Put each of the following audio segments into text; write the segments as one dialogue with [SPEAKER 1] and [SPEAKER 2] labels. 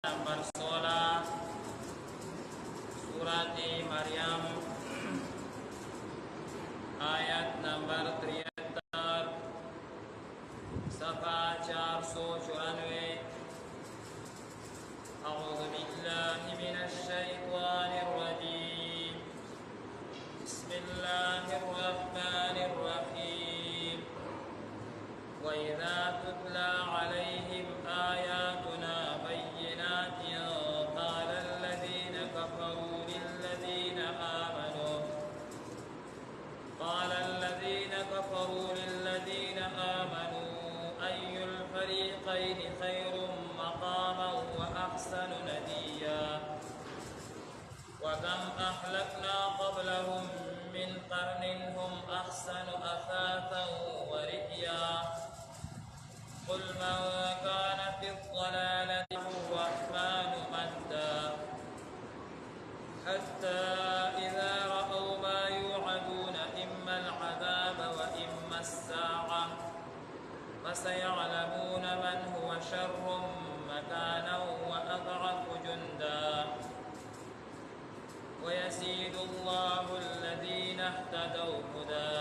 [SPEAKER 1] नंबर 16 सूरत मरियम आयत नंबर 73 सफ़ा 494 अऊज़ु बिल्लाहि मिनश शैतानिर रजीम बिस्मिल्लाहिर रहमानिर रहीम व इज़ा तुतला अलैहिम आयातुना बय्यिनातिन क़ाला अल्लज़ीना कफ़रू लिल्लज़ीना आमनू अय्युल फ़रीक़ैनि ख़ैरुम मक़ामन व अहसनु नदिया वकम अहलकना क़ब्लहुम मिन क़र्निन हुम अहसनु असासन व रि'या क़ुल मन कान फ़िद्दलालति अर्रहमानु मद्दा हत्ता इज़ा रअव मा युअदून इम्मा अलअज़ाब व इम्मा अस्साअह फसयअलमून मन हुव शर्रुम मकानन व अضعफ जुन्दा ويزيد الله الذين اهتدوا هدى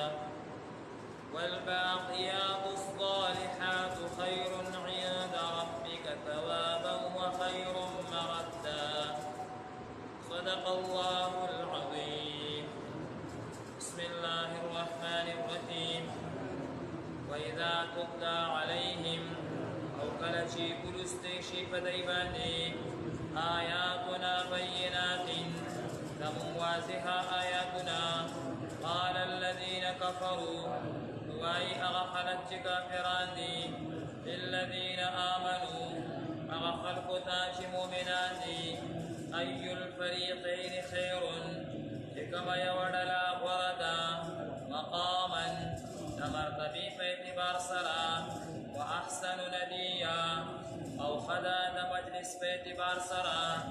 [SPEAKER 1] والباقيات الصالحات خير عند ربك ثوابا وخير مردا صدق الله العظيم بسم الله الرحمن الرحيم وإذا تتلى عليهم أو كلشي كلستيشي فديباني آياتنا بينات لهم واضحة آياتنا قال الذين كفروا واي أغخلت كافراني للذين آمنوا أغخلق تاش مؤمناني أي الفريقين خير كما يودلا وردا مقاما تمرتبي في اعتبار سرا وأحسن نديا أو خدا مجلس في اعتبار سرا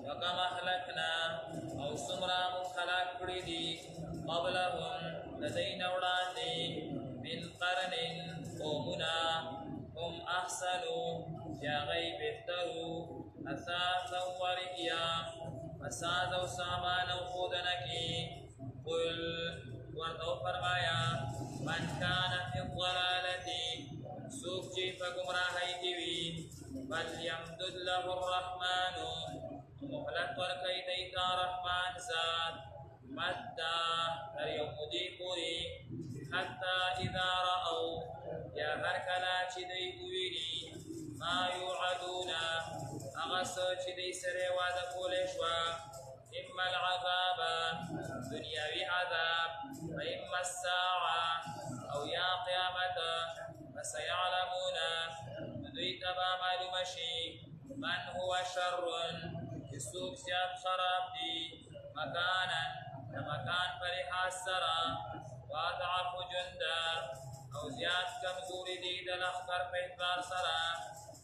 [SPEAKER 1] وكما أهلكنا أو سمرا مخلاق قردي قبلهم لدينا وراندي من قرن قومنا هم أحسنوا يا غيب افتروا أثاثا ورئيا فساذوا سامان وخودنكي قل وردو فرمايا من كان في الضلالة سوكي فقمراهي كوي فليمدد له الرحمن مهلت ورکی دیتا رحمان ذات مدى اليوم دی پوری حتى اذا رأوا یا هر کلا چی دی اویلی ما یوعدونا اغس چی دی سر وعد کولشوا اما العذاب دنیاوی عذاب و اما الساعة او یا قیامت فسيعلمون دوی تبا معلومشی من هو شر السوق زیاد خراب دی مکانا مکان پر حاصرا واضعف جندا او زیاد کمزوری دی دلخکر پر اعتبار سرا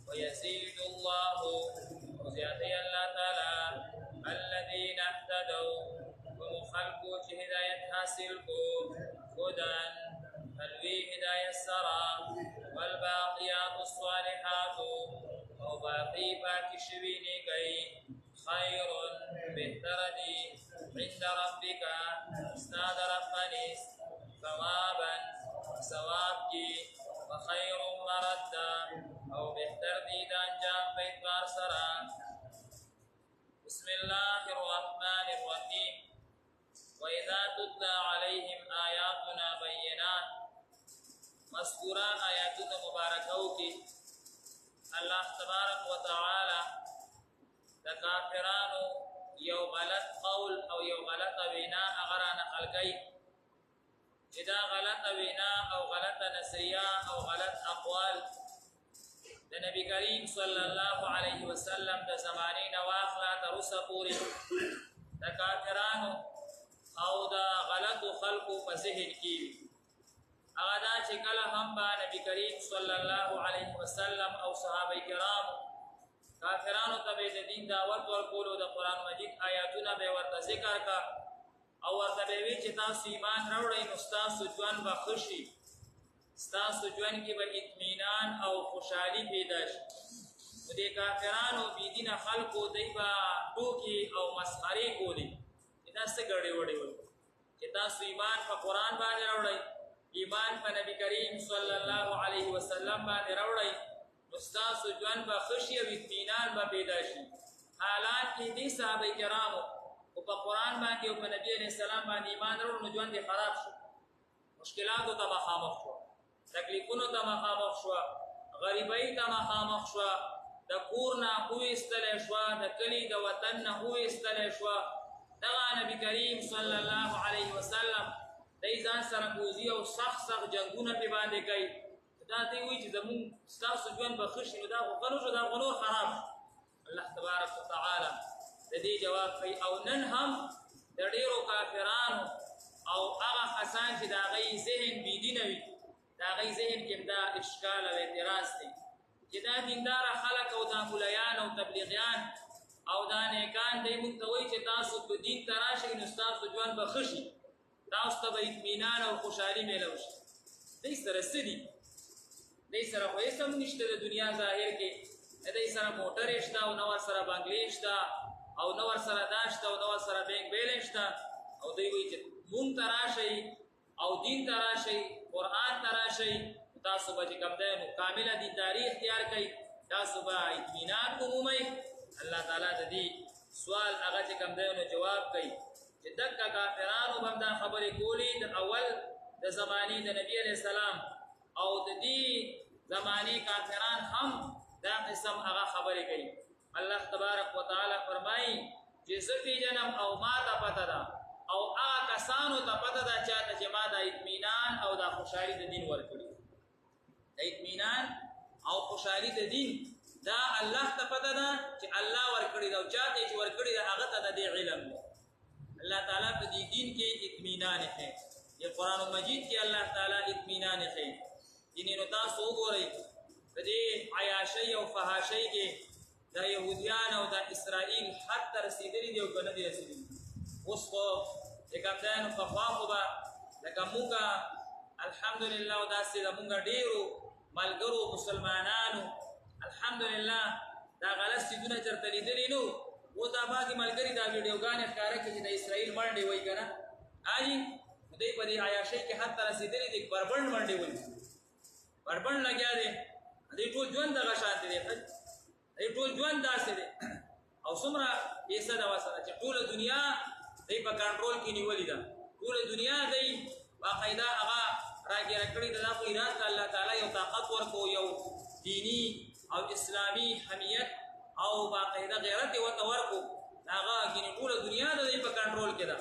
[SPEAKER 1] ويزيد الله وزیادی اللہ تعالی الذین اهتدوا ومخلقو چه ہدایت حاصل کو خدن تلوی ہدایت سرا والباقیات الصالحات او باقی پاکی شوینی گئی خير بهتردي عند ربك استاد ربانيس ثوابا ثوابك وخير مردا او بهتردي دانجام بيتبار سرا بسم الله الرحمن الرحيم وإذا تتلى عليهم آياتنا بينات مذكورا آياتنا مباركوكي الله تبارك وتعالى د کافرانو یو غلط قول او یو غلط وینا اغرا نقل گئی اذا غلط وینا او غلط نصریه او غلط اقوال د نبی کریم صلی الله علیه وسلم د زمانه نواخلا ترس پوری د کافرانو او د غلط خلق په ذهن کې هغه دا چې کله هم با نبی کریم صلی الله علیه وسلم او صحابه کرام کافرانو ته د دین دعوت ورکول او د قران مجید آیاتونه به ورته ذکر کا او ورته وی چې تاسو ایمان راوړئ نو تاسو ژوند به خوشي تاسو ژوند کې به اطمینان او خوشحالي پیدا شي دې کافرانو بيدینه خلقو دی با ټوکی او مسخري کولی دا څه ګړې وړې وي چې تاسو ایمان په قرآن باندې راوړئ ایمان په نبی کریم صلی الله علیه وسلم باندې راوړئ نو ستاسو ژوند به خوشي او اطمینان به پیدا شي حالات کې دې صحابه کرامو او په قرآن باندې او په نبی علیه السلام باندې ایمان راوړ نو ژوند یې خراب شو مشکلاتو ته مخامخ شو تکلیفونو ته مخامخ شو غریبۍ ته مخامخ شو د کور نه وایستلی شوه د کلي د وطن نه وایستلی شوه دغه نبی کریم صلی الله علیه وسلم دی ځان سره کوزي او سخت جنګونه پې باندې کوي دا دی وایي چې زمونږ ستاسو ژوند به ښه شي نو دا خو ښه نه شو دا خو نور خراب شو الله تبارک وتعالی د دې جواب کوي او نن هم د ډېرو کافرانو او هغه کسان چې د هغوی ذهن بېدینه وي د هغوی ذهن کې دا اشکال او اعتراض دی چې دا دینداره خلک او دا مولیان او تبلیغیان او دا نیکان دی موږ ته وایي چې تاسو په دین ته راشئ نو ستاسو ژوند به ښه شي تاسو ته به اطمینان او خوشحالي میلو شي دوی سره څه دي دوی سره خو هېڅ هم نشته د دنیا ظاهر کې دوی سره موټرې شته او نه ورسره بنګلې شته او نه ورسره دا شته او نه ورسره بینک بیلنس شته او دوی وایي چې مونږ ته راشئ او دین ته راشئ قرآن ته راشئ تاسو به چې کوم دی نو کامله دینداري اختیار کوئ تاسو به اطمینان ومومئ الله تعالی د دې سوال هغه چې کوم دی نو جواب کوي چې دکه کافرانو به هم دا خبرې کولې د اول د زمانې د نبي علیه السلام او د دې زمانې کافران هم دا قسم هغه خبرې کوي الله تبارک وتعالی فرمایي چې زه پېژنم او ما ته پته ده او هغه کسانو ته پته ده چاته چې ما دا اطمینان او دا خوشحالي د دین ورکړي د اطمینان او خوشحالي د دین دا الله ته پته ده چې الله ورکړي ده او چاته چې ورکړي ده هغه ته د دې علم ده الله تعالی په دې دین کې اطمینان ښیي د قرآن مجید کې الله تعالی اطمینان ښیي یعنې نو تاسو وګورئ په دې عیاشۍ او فحاشۍ کې د یهودیان او د اسرائیل حد ته رسېدلي دي او که نه دي رسېدلي اوس خو چې کوم دی نو پخوا خو به لکه مونږ الحمدلله او داسې زمونږ ډېرو ملګرو مسلمانانو الحمدلله دا غلط څیزونه چېرته لیدلي نه اوس دا بعضې ملګري دا ویډیوګانې ښکاره کړي چې د اسرائیل منډې وایي که نه آجي دوی په دې عیاشۍ کې حد ته رسېدلي دي بربنډ منډې وایي بربنډ لګیا دی دوی ټول ژوند دغه شانتې دی دوی ټول ژوند داسې دی او څومره پیسه ده ورسره چې ټوله دنیا دوی په کنټرول کې نیولې ده ټوله دنیا دوی باقاعده هغه راګیره کړې ده دا خو ایران ته الله تعالی یو طاقت ورکو یو دیني او اسلامي حمیت او باقاعده غیرت یې ورته ورکو هغه ګینې ټوله دنیا د دوی په کنټرول کې ده